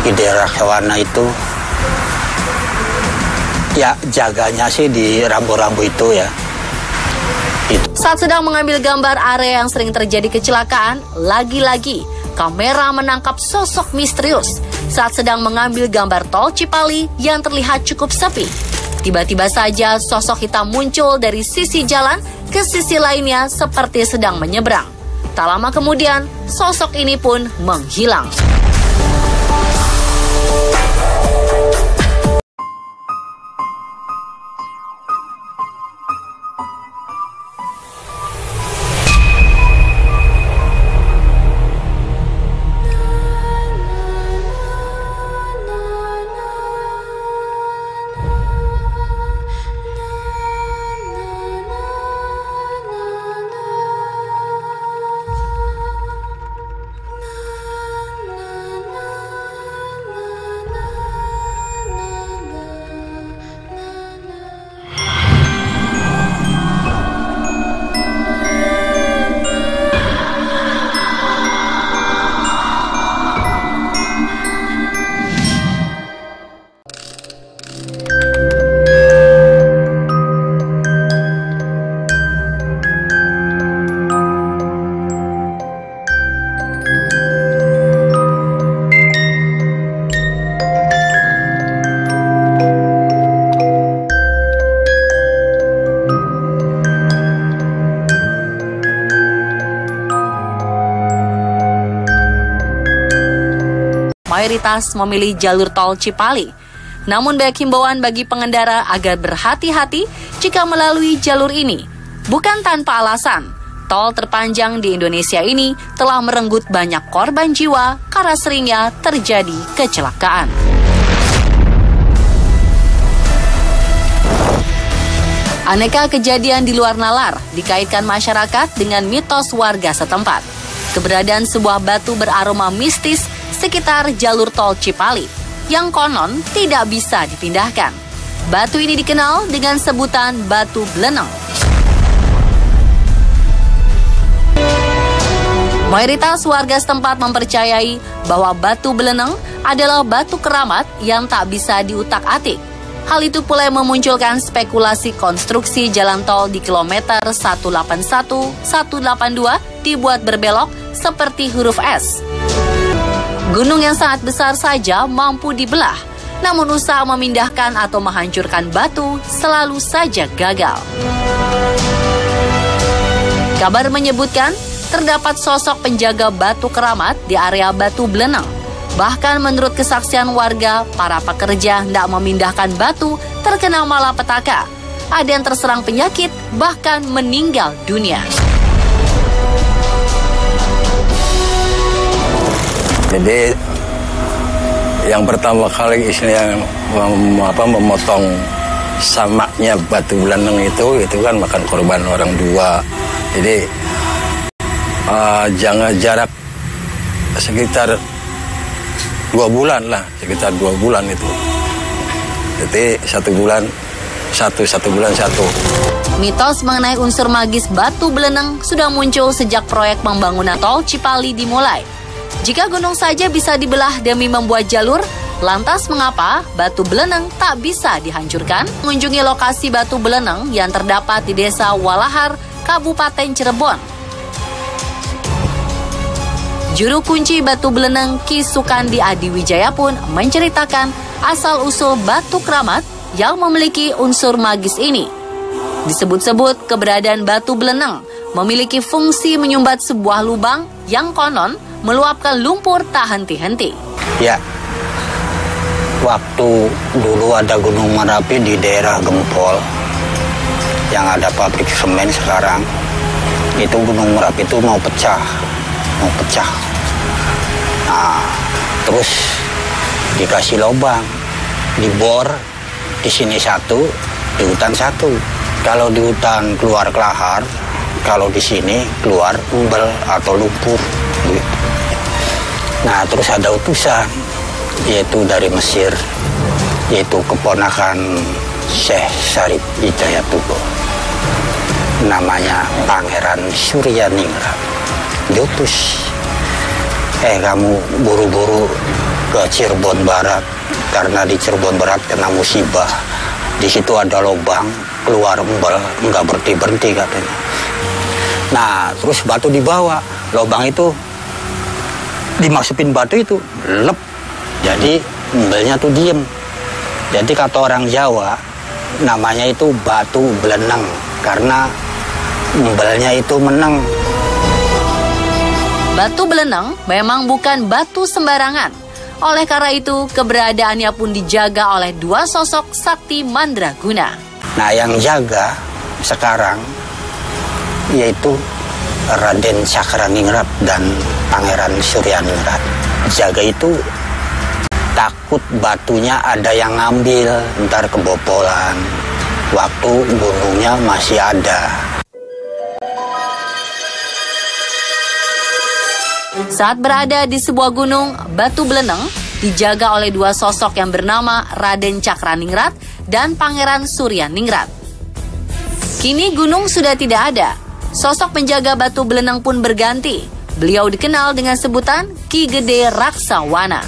di daerah Hewana itu. Ya, jaganya sih di rambu-rambu itu ya. Saat sedang mengambil gambar area yang sering terjadi kecelakaan, lagi-lagi kamera menangkap sosok misterius saat sedang mengambil gambar tol Cipali yang terlihat cukup sepi. Tiba-tiba saja sosok hitam muncul dari sisi jalan ke sisi lainnya seperti sedang menyeberang. Tak lama kemudian, sosok ini pun menghilang. Mayoritas memilih jalur tol Cipali. Namun banyak himbauan bagi pengendara agar berhati-hati jika melalui jalur ini. Bukan tanpa alasan, tol terpanjang di Indonesia ini telah merenggut banyak korban jiwa karena seringnya terjadi kecelakaan. Aneka kejadian di luar nalar dikaitkan masyarakat dengan mitos warga setempat. Keberadaan sebuah batu beraroma mistis sekitar jalur tol Cipali yang konon tidak bisa dipindahkan. Batu ini dikenal dengan sebutan batu beleneng. Mayoritas warga setempat mempercayai bahwa batu beleneng adalah batu keramat yang tak bisa diutak-atik. Hal itu pula yang memunculkan spekulasi konstruksi jalan tol di kilometer 181-182 dibuat berbelok seperti huruf S. Gunung yang sangat besar saja mampu dibelah, namun usaha memindahkan atau menghancurkan batu selalu saja gagal. Kabar menyebutkan terdapat sosok penjaga batu keramat di area batu beleneng. Bahkan menurut kesaksian warga, para pekerja hendak memindahkan batu terkena malapetaka. Ada yang terserang penyakit, bahkan meninggal dunia. Jadi yang pertama kali yang memotong samaknya batu beleneng itu kan makan korban orang dua. Jadi jangan jarak sekitar 2 bulan lah, sekitar 2 bulan itu. Jadi 1 bulan satu. Mitos mengenai unsur magis batu beleneng sudah muncul sejak proyek pembangunan tol Cipali dimulai. Jika gunung saja bisa dibelah demi membuat jalur, lantas mengapa batu beleneng tak bisa dihancurkan? Mengunjungi lokasi batu beleneng yang terdapat di Desa Walahar, Kabupaten Cirebon. Juru kunci batu beleneng Ki Sukandi Adiwijaya pun menceritakan asal-usul batu keramat yang memiliki unsur magis ini. Disebut-sebut keberadaan batu beleneng memiliki fungsi menyumbat sebuah lubang yang konon meluapkan lumpur tak henti-henti. Ya, waktu dulu ada Gunung Merapi di daerah Gempol yang ada pabrik semen sekarang, itu Gunung Merapi itu mau pecah. Nah, terus dikasih lubang, dibor, di sini satu, di hutan satu. Kalau di hutan keluar kelahar, kalau di sini keluar umbel atau lumpur. Gitu. Nah, terus ada utusan, yaitu dari Mesir, yaitu keponakan Syekh Syarif Hidayatullah. Namanya Pangeran Suryaningrat. Diutus, kamu buru-buru ke Cirebon Barat karena di Cirebon Barat kena musibah. Di situ ada lubang, keluar embel, nggak berhenti katanya. Nah, terus batu dibawa, lubang itu dimasukin batu itu, lep. Jadi embelnya tuh diem. Jadi kata orang Jawa, namanya itu batu beleneng karena embelnya itu meneng. Batu beleneng memang bukan batu sembarangan. Oleh karena itu, keberadaannya pun dijaga oleh dua sosok sakti mandraguna. Nah, yang jaga sekarang yaitu Raden Cakraningrat dan Pangeran Suryaningrat. Jaga itu takut batunya ada yang ngambil, ntar kebobolan. Waktu gunungnya masih ada. Saat berada di sebuah gunung, Batu Beleneng dijaga oleh dua sosok yang bernama Raden Cakraningrat dan Pangeran Suryaningrat. Kini gunung sudah tidak ada. Sosok penjaga Batu Beleneng pun berganti. Beliau dikenal dengan sebutan Ki Gede Raksawana.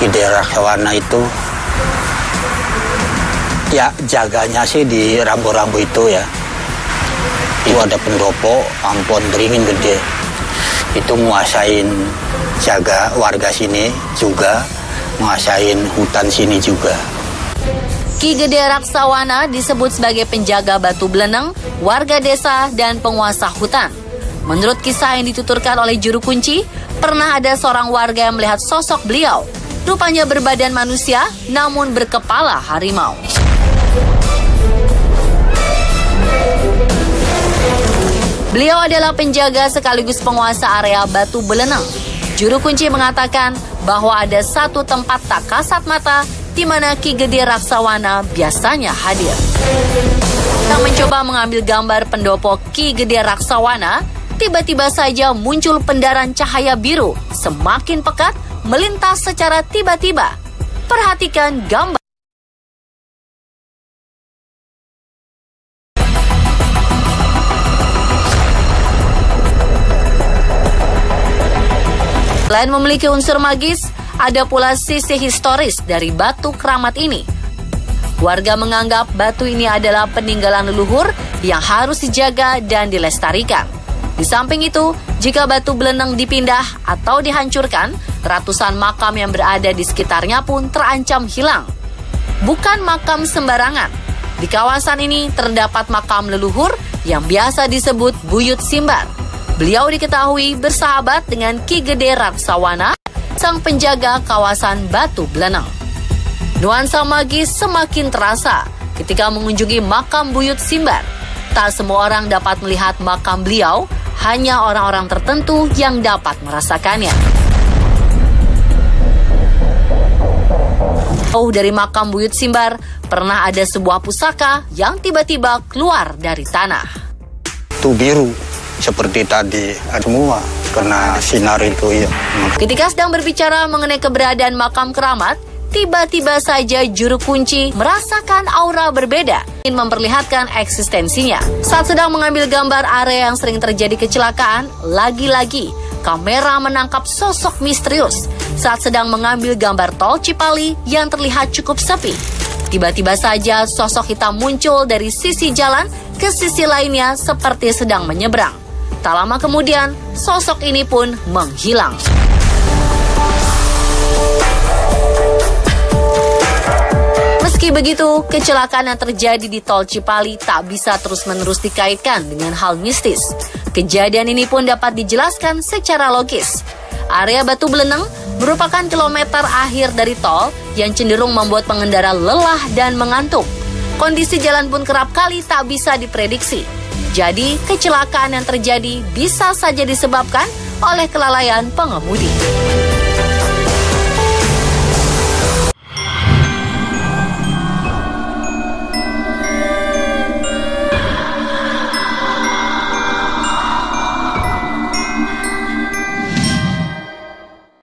Gede Raksawana itu ya jaganya sih di rambu-rambu itu ya. Itu ada pendopo, ampun beringin gede. Itu nguasain jaga warga sini juga, nguasain hutan sini juga. Ki Gede Raksawana disebut sebagai penjaga Batu Beleneng, warga desa, dan penguasa hutan. Menurut kisah yang dituturkan oleh juru kunci, pernah ada seorang warga yang melihat sosok beliau. Rupanya berbadan manusia, namun berkepala harimau. Beliau adalah penjaga sekaligus penguasa area Batu Beleneng. Juru kunci mengatakan bahwa ada satu tempat tak kasat mata di mana Ki Gede Raksawana biasanya hadir. Yang mencoba mengambil gambar pendopo Ki Gede Raksawana, tiba-tiba saja muncul pendaran cahaya biru semakin pekat melintas secara tiba-tiba. Perhatikan gambar. Selain memiliki unsur magis, ada pula sisi historis dari batu keramat ini. Warga menganggap batu ini adalah peninggalan leluhur yang harus dijaga dan dilestarikan. Di samping itu, jika Batu Beleneng dipindah atau dihancurkan, ratusan makam yang berada di sekitarnya pun terancam hilang. Bukan makam sembarangan. Di kawasan ini terdapat makam leluhur yang biasa disebut Buyut Simbar. Beliau diketahui bersahabat dengan Ki Gede Raksawana, sang penjaga kawasan Batu Beleneng. Nuansa magis semakin terasa ketika mengunjungi makam Buyut Simbar. Tak semua orang dapat melihat makam beliau, hanya orang-orang tertentu yang dapat merasakannya. Dari makam Buyut Simbar, pernah ada sebuah pusaka yang tiba-tiba keluar dari tanah. Itu biru. Seperti tadi, semua kena sinar itu ya. Ketika sedang berbicara mengenai keberadaan makam keramat, tiba-tiba saja juru kunci merasakan aura berbeda, ingin memperlihatkan eksistensinya. Saat sedang mengambil gambar area yang sering terjadi kecelakaan, lagi-lagi kamera menangkap sosok misterius saat sedang mengambil gambar tol Cipali yang terlihat cukup sepi. Tiba-tiba saja sosok hitam muncul dari sisi jalan ke sisi lainnya seperti sedang menyeberang. Tak lama kemudian, sosok ini pun menghilang. Meski begitu, kecelakaan yang terjadi di tol Cipali tak bisa terus-menerus dikaitkan dengan hal mistis. Kejadian ini pun dapat dijelaskan secara logis. Area Batu Beleneng merupakan kilometer akhir dari tol yang cenderung membuat pengendara lelah dan mengantuk. Kondisi jalan pun kerap kali tak bisa diprediksi. Jadi, kecelakaan yang terjadi bisa saja disebabkan oleh kelalaian pengemudi.